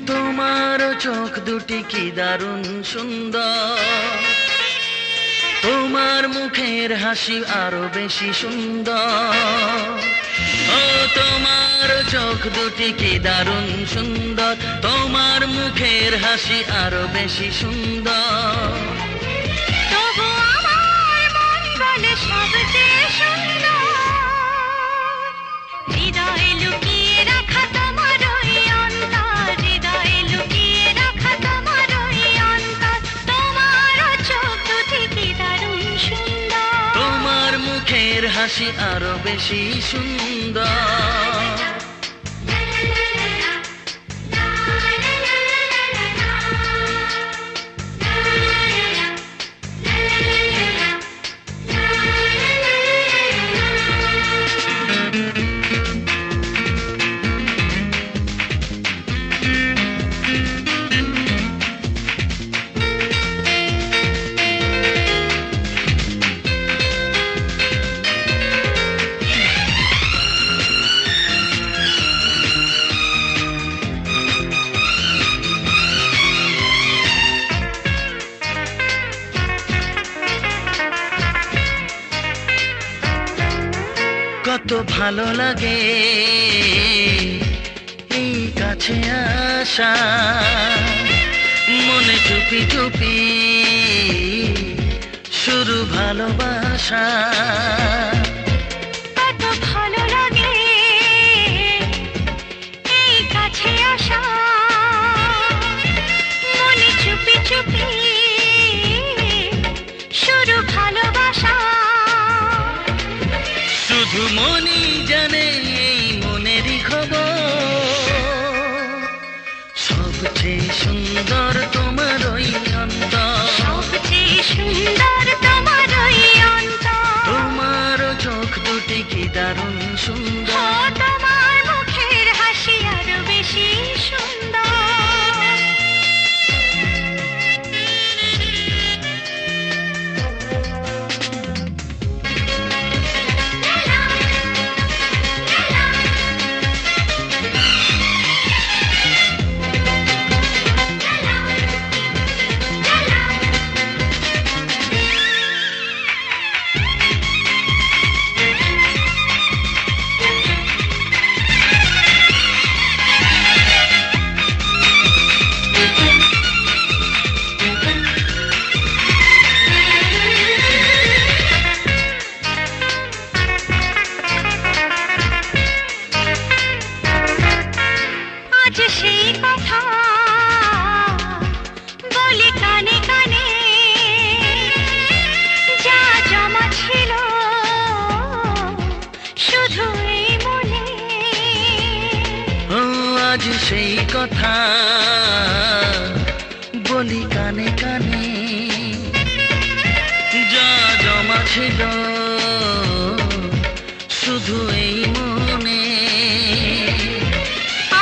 তোমার চোখ দুটি কি দারুণ সুন্দর, তোমার মুখের হাসি আরো বেশি সুন্দর। ও তোমার চোখ দুটি কি দারুণ সুন্দর, তোমার মুখের হাসি আরো বেশি সুন্দর। তবু আমার মন বলে সবচেয়ে সুন্দর, হৃদয়ে লুকিয়ে রাখা তোমার ওই অন্তর, হৃদয়ে লুকিয়ে রাখা তোমার ওই অন্তর। তোমার চোখ দুটি কি দারুণ সুন্দর, তোমার মুখের হাসি আরো বেশি সুন্দর। কত ভালো লাগে এই কাছে আসা, মনে চুপি চুপি শুরু ভালোবাসা। কত ভালো লাগে এই কাছে আসা, মনে চুপি চুপি শুরু ভালোবাসা। শুধু মনই জানে এই মনেরই খবর, সবচেয়ে সুন্দর তোমার ওই অন্তর, সবচেয়ে সুন্দর তোমার ওই অন্তর। তোমার চোখ দুটি কি দারুণ ও সুন্দর, তোমার মুখের হাসি আরো বেশি সুন্দর। আজ সেই কথা বলি কানে কানে, যা জমা ছিল শুধু এই মনে। ও আজ সেই কথা বলি কানে কানে, যা জমা ছিল শুধু এই মনে।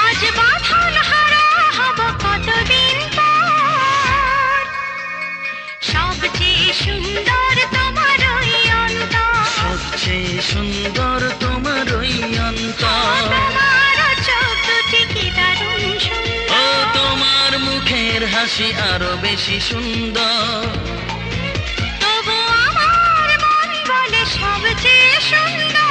আজ বাঁধন হারা হব কতদিন পর, সবচেয়ে সুন্দর তোমার ওই অন্তর, সবচেয়ে সুন্দর তোমার ওই অন্তর। তোমার চোখ দুটি কি দারুণ ও সুন্দর, তোমার মুখের হাসি আরো বেশি সুন্দর, তবু আমার মন বলে সবচেয়ে সুন্দর।